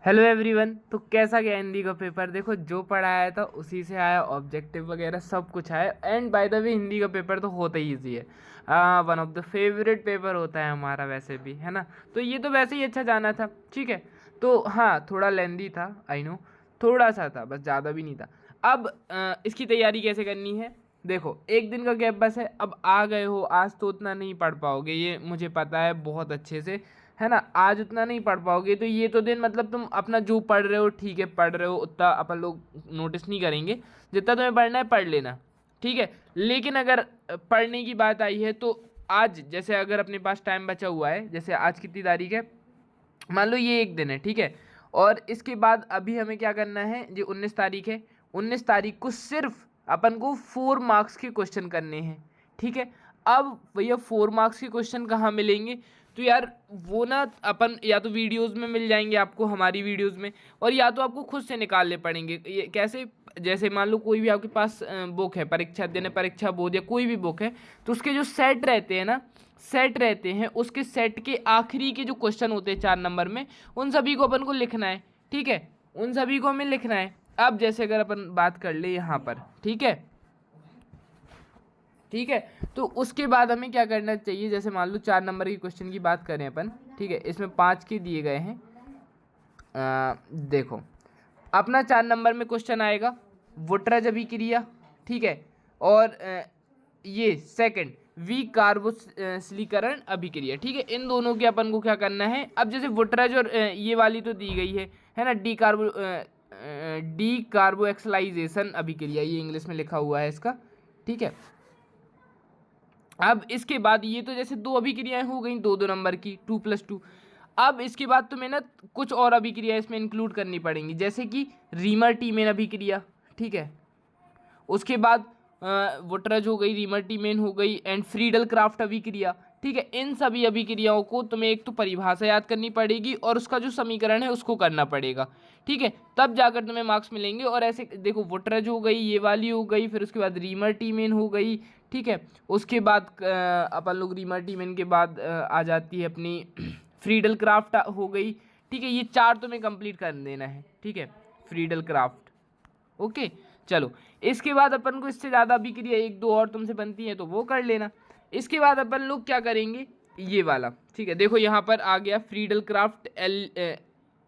Hello everyone. तो कैसा गया हिंदी का पेपर? देखो, जो पढ़ाया था उसी से आया, ऑब्जेक्टिव वगैरह सब कुछ आया। And by the way, Hindi का पेपर तो होता ही ईजी है। One of the favourite paper होता है हमारा, वैसे भी है ना। तो ये तो वैसे ही अच्छा जाना था, ठीक है। तो हाँ, थोड़ा लेंदी था, आई नो, थोड़ा सा था, बस ज़्यादा भी नहीं था। अब इसकी तैयारी कैसे करनी है? देखो, एक दिन का गैप बस है। अब आ गए हो, आज तो उतना नहीं पढ़ पाओगे, ये मुझे पता है बहुत अच्छे से, है ना। आज उतना नहीं पढ़ पाओगे, तो ये तो दिन मतलब तुम अपना जो पढ़ रहे हो, ठीक है, पढ़ रहे हो, उतना अपन लोग नोटिस नहीं करेंगे। जितना तुम्हें पढ़ना है पढ़ लेना, ठीक है। लेकिन अगर पढ़ने की बात आई है तो आज जैसे अगर अपने पास टाइम बचा हुआ है, जैसे आज कितनी तारीख है, मान लो ये एक दिन है, ठीक है। और इसके बाद अभी हमें क्या करना है, जो 19 तारीख है, 19 तारीख को सिर्फ अपन को 4 मार्क्स के क्वेश्चन करने हैं, ठीक है। अब भैया 4 मार्क्स के क्वेश्चन कहाँ मिलेंगे? तो यार वो ना अपन या तो वीडियोस में मिल जाएंगे आपको, हमारी वीडियोस में, और या तो आपको खुद से निकालने पड़ेंगे। ये कैसे? जैसे मान लो कोई भी आपके पास बुक है, परीक्षा अध्ययन, परीक्षा बोध या कोई भी बुक है, तो उसके जो सेट रहते हैं ना, सेट रहते हैं, उसके सेट के आखिरी के जो क्वेश्चन होते हैं 4 नंबर में, उन सभी को अपन को लिखना है, ठीक है। उन सभी को हमें लिखना है। अब जैसे अगर अपन बात कर ले यहाँ पर, ठीक है, ठीक है। तो उसके बाद हमें क्या करना चाहिए? जैसे मान लो 4 नंबर के क्वेश्चन की बात करें अपन, ठीक है, इसमें 5 के दिए गए हैं। देखो, अपना 4 नंबर में क्वेश्चन आएगा वोटराज अभिक्रिया, ठीक है। और ये सेकंड वी कार्बोक्सिलीकरण अभिक्रिया, ठीक है। इन दोनों के अपन को क्या करना है? अब जैसे वोटराज और ये वाली तो दी गई है ना, डी कार्बोक्सिलाइजेशन अभिक्रिया, ये इंग्लिश में लिखा हुआ है इसका, ठीक है। अब इसके बाद ये तो जैसे दो अभिक्रियाएं हो गई, दो दो नंबर की, 2+2। अब इसके बाद तुम्हें ना कुछ और अभिक्रिया इसमें इंक्लूड करनी पड़ेंगी, जैसे कि रीमर टीमेन अभिक्रिया, ठीक है। उसके बाद वोटरज हो गई, रीमर टीमेन हो गई, एंड फ्रीडल क्राफ्ट अभिक्रिया, ठीक है। इन सभी अभिक्रियाओं को तुम्हें एक तो परिभाषा याद करनी पड़ेगी और उसका जो समीकरण है उसको करना पड़ेगा, ठीक है। तब जाकर तुम्हें मार्क्स मिलेंगे। और ऐसे देखो, वोटरज हो गई, ये वाली हो गई, फिर उसके बाद रीमर टीमेन हो गई, ठीक है। उसके बाद अपन लोग रीमर टीमेन के बाद आ जाती है अपनी फ्रीडल क्राफ्ट हो गई, ठीक है। ये 4 तुम्हें कंप्लीट कर देना है, ठीक है, फ्रीडल क्राफ्ट, ओके। चलो, इसके बाद अपन को इससे ज़्यादा अभिक्रिया एक दो और तुमसे बनती है तो वो कर लेना। इसके बाद अपन लोग क्या करेंगे, ये वाला, ठीक है। देखो यहाँ पर आ गया फ्रीडल क्राफ्ट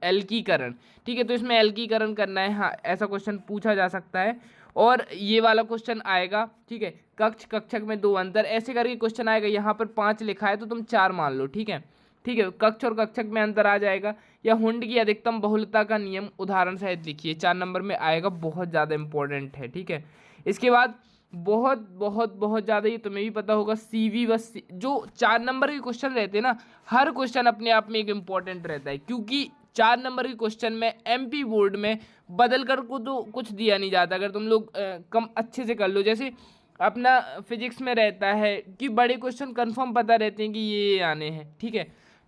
एल्कीकरण, ठीक है। तो इसमें एल्कीकरण करना है, हाँ, ऐसा क्वेश्चन पूछा जा सकता है। और ये वाला क्वेश्चन आएगा, ठीक है, कक्ष कक्षक में दो अंतर, ऐसे करके क्वेश्चन आएगा। यहाँ पर 5 लिखा है तो तुम 4 मान लो, ठीक है, ठीक है। कक्ष और कक्षक में अंतर आ जाएगा। या हुंड की अधिकतम बहुलता का नियम उदाहरण सहित लिखिए, 4 नंबर में आएगा, बहुत ज़्यादा इंपॉर्टेंट है, ठीक है। इसके बाद बहुत बहुत बहुत ज़्यादा, ये तुम्हें भी पता होगा, सीवी व जो 4 नंबर के क्वेश्चन रहते हैं ना, हर क्वेश्चन अपने आप में एक इम्पॉर्टेंट रहता है, क्योंकि 4 नंबर के क्वेश्चन में एमपी बोर्ड में बदल कर को तो कुछ दिया नहीं जाता। अगर तुम लोग कम अच्छे से कर लो, जैसे अपना फिजिक्स में रहता है कि बड़े क्वेश्चन कंफर्म पता रहते हैं कि ये आने हैं, ठीक है।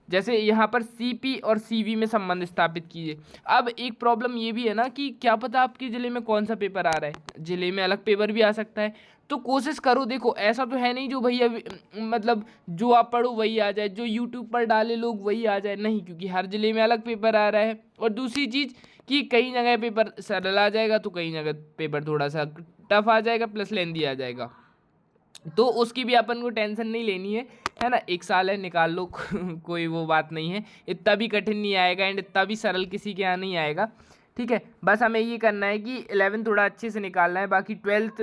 जैसे यहाँ पर सीपी और सीवी में संबंध स्थापित कीजिए। अब एक प्रॉब्लम ये भी है ना कि क्या पता आपके ज़िले में कौन सा पेपर आ रहा है, ज़िले में अलग पेपर भी आ सकता है। तो कोशिश करो, देखो ऐसा तो है नहीं जो भैया मतलब जो आप पढ़ो वही आ जाए, जो यूट्यूब पर डाले लोग वही आ जाए, नहीं, क्योंकि हर ज़िले में अलग पेपर आ रहा है। और दूसरी चीज़ कि कई जगह पेपर सरल आ जाएगा तो कई जगह पेपर थोड़ा सा टफ आ जाएगा, प्लस लेंदी आ जाएगा। तो उसकी भी अपन को टेंशन नहीं लेनी है ना। एक साल है, निकाल लो कोई वो बात नहीं है, इतना भी कठिन नहीं आएगा एंड इतना भी सरल किसी के यहाँ नहीं आएगा, ठीक है। बस हमें ये करना है कि 11th थोड़ा अच्छे से निकालना है, बाकी 12th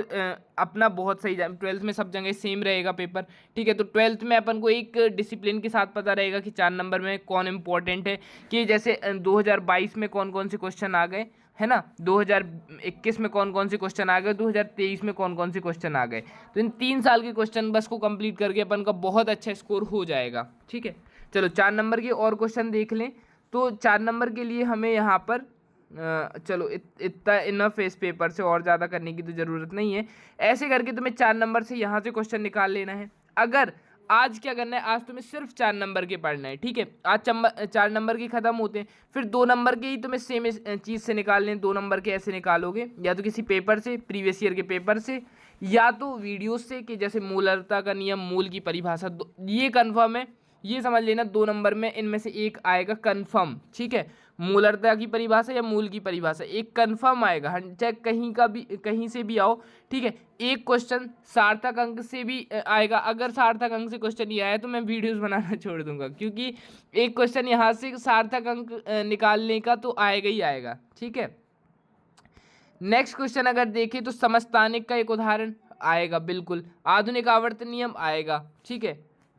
अपना बहुत सही 12th में सब जगह सेम रहेगा पेपर, ठीक है। तो 12th में अपन को एक डिसिप्लिन के साथ पता रहेगा कि 4 नंबर में कौन इंपॉर्टेंट है, कि जैसे 2022 में कौन कौन से क्वेश्चन आ गए, है ना, 2021 में कौन कौन से क्वेश्चन आ गए, 2023 में कौन कौन से क्वेश्चन आ गए। तो इन 3 साल के क्वेश्चन बस को कंप्लीट करके अपन का बहुत अच्छा स्कोर हो जाएगा, ठीक है। चलो 4 नंबर के और क्वेश्चन देख लें। तो 4 नंबर के लिए हमें यहाँ पर चलो इतना इनफ है, इस पेपर से और ज़्यादा करने की तो ज़रूरत नहीं है। ऐसे करके तुम्हें 4 नंबर से यहाँ से क्वेश्चन निकाल लेना है। अगर आज क्या करना है, आज तुम्हें सिर्फ 4 नंबर के पढ़ना है, ठीक है। आज 4 नंबर के खत्म होते हैं, फिर 2 नंबर के ही तुम्हें सेम चीज़ से निकालने हैं। 2 नंबर के ऐसे निकालोगे, या तो किसी पेपर से, प्रीवियस ईयर के पेपर से, या तो वीडियो से, कि जैसे मूलरता का नियम, मूल की परिभाषा, ये कन्फर्म है। ये समझ लेना 2 नंबर में इनमें से एक आएगा कन्फर्म, ठीक है। मूलरता की परिभाषा या मूल की परिभाषा एक कन्फर्म आएगा, चाहे कहीं का भी कहीं से भी आओ, ठीक है। एक क्वेश्चन सार्थक अंक से भी आएगा, अगर सार्थक अंक से क्वेश्चन नहीं आया तो मैं वीडियोस बनाना छोड़ दूंगा, क्योंकि एक क्वेश्चन यहाँ से सार्थक अंक निकालने का तो आएगा ही आएगा, ठीक है। नेक्स्ट क्वेश्चन अगर देखें तो समस्थानिक का एक उदाहरण आएगा, बिल्कुल। आधुनिक आवर्त नियम आएगा, ठीक है।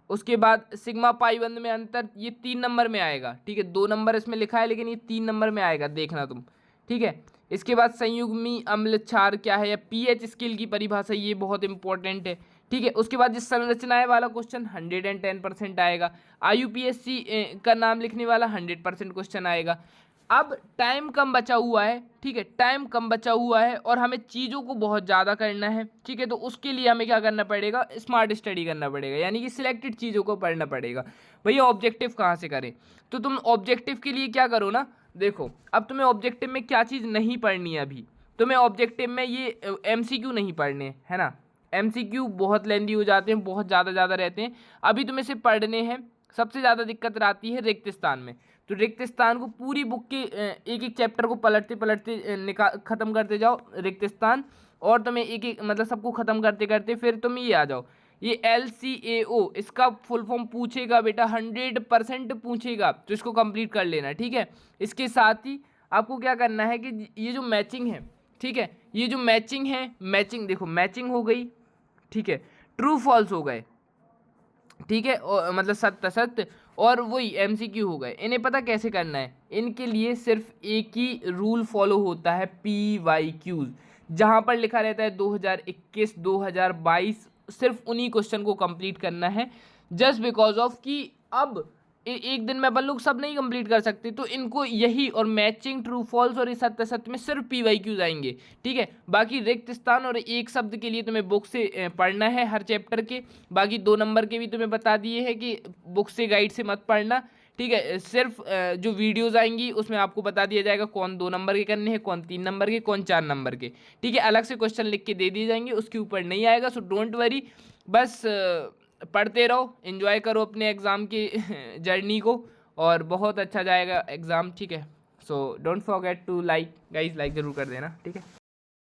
उसके बाद सिग्मा पाई बंध में अंतर, ये 3 नंबर में आएगा, ठीक है। 2 नंबर इसमें लिखा है लेकिन ये 3 नंबर में आएगा, देखना तुम, ठीक है। इसके बाद संयुग्मी अम्ल क्षार क्या है, या पीएच स्केल की परिभाषा, ये बहुत इंपॉर्टेंट है, ठीक है। उसके बाद जिस संरचनाएं वाला क्वेश्चन 110% आएगा। IUPAC का नाम लिखने वाला 100% क्वेश्चन आएगा। अब टाइम कम बचा हुआ है, ठीक है, टाइम कम बचा हुआ है और हमें चीज़ों को बहुत ज़्यादा करना है, ठीक है। तो उसके लिए हमें क्या करना पड़ेगा, स्मार्ट स्टडी करना पड़ेगा, यानी कि सिलेक्टेड चीज़ों को पढ़ना पड़ेगा। भैया ऑब्जेक्टिव कहाँ से करें, तो तुम ऑब्जेक्टिव के लिए क्या करो ना, देखो अब तुम्हें ऑब्जेक्टिव में क्या चीज़ नहीं पढ़नी है, अभी तुम्हें ऑब्जेक्टिव में ये MCQ नहीं पढ़ने है ना, MCQ बहुत लेंदी हो जाते हैं, बहुत ज़्यादा रहते हैं। अभी तुम्हें सिर्फ पढ़ने हैं। सबसे ज़्यादा दिक्कत आती है रिक्त स्थान में, तो रिक्त स्थान को पूरी बुक के एक एक चैप्टर को पलटते ख़त्म करते जाओ रिक्त स्थान, और तुम्हें एक एक मतलब सबको ख़त्म करते करते फिर तुम ये आ जाओ। ये LCAO इसका फुल फॉर्म पूछेगा बेटा, 100% पूछेगा, तो इसको कंप्लीट कर लेना, ठीक है। इसके साथ ही आपको क्या करना है कि ये जो मैचिंग है, ठीक है, ये जो मैचिंग है, मैचिंग देखो, मैचिंग हो गई, ठीक है, ट्रू फॉल्स हो गए, ठीक है, और मतलब सत्य सत्य, और वही MCQ हो गए। इन्हें पता कैसे करना है, इनके लिए सिर्फ एक ही रूल फॉलो होता है, PYQs, जहाँ पर लिखा रहता है 2021 2022, सिर्फ उन्हीं क्वेश्चन को कंप्लीट करना है। जस्ट बिकॉज ऑफ कि अब एक दिन में अपन लोग सब नहीं कंप्लीट कर सकते, तो इनको यही और मैचिंग, ट्रू फॉल्स और इस सत्य सत्य में सिर्फ PYQs आएंगे, ठीक है। बाकी रिक्त स्थान और एक शब्द के लिए तुम्हें बुक से पढ़ना है हर चैप्टर के। बाकी 2 नंबर के भी तुम्हें बता दिए हैं कि बुक से गाइड से मत पढ़ना, ठीक है। सिर्फ जो वीडियोस आएंगी उसमें आपको बता दिया जाएगा कौन 2 नंबर के करने हैं, कौन 3 नंबर के, कौन 4 नंबर के, ठीक है। अलग से क्वेश्चन लिख के दे दिए जाएंगे, उसके ऊपर नहीं आएगा, सो डोंट वरी। बस पढ़ते रहो, एंजॉय करो अपने एग्ज़ाम की जर्नी को, और बहुत अच्छा जाएगा एग्ज़ाम, ठीक है। So don't forget to like guys, like ज़रूर कर देना, ठीक है।